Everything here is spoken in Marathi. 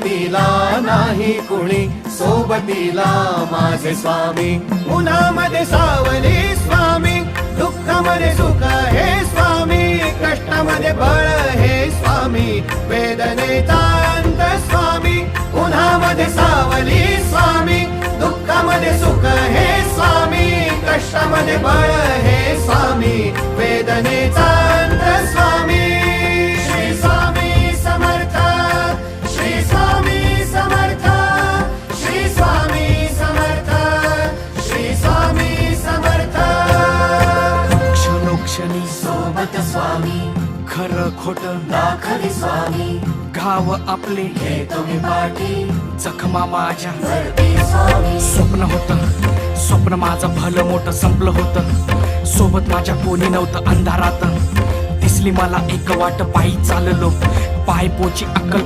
सोबतीला नाही कुणी, सोबतीला माझे स्वामी. उन्हामध्ये सावली स्वामी, दुःखामध्ये सुख हे स्वामी, कष्टामध्ये बळ हे स्वामी, वेदनेचा अंत स्वामी. उन्हामध्ये सावली स्वामी, दुःखामध्ये सुख हे स्वामी, कष्टामध्ये बळ हे स्वामी, वेदनेचा अंत स्वामी. श्री स्वामी समर्थ, श्री स्वामी समर्थ, श्री स्वामी समर्थ, श्री स्वामी समर्थ. क्षणोक्षणी सोबत स्वामी, खरं खोट दाखवी स्वामी, घाव आपले घेतो मी पाठी, जखमा माझ्या वरती स्वामी. स्वप्न होतं, स्वप्न माझं भलं मोठं संपलं होतं. सोबत माझ्या कोणी नव्हतं अंधारात. दिसली मला एक वाट, पायी चाललो, पाय पोची अक्कल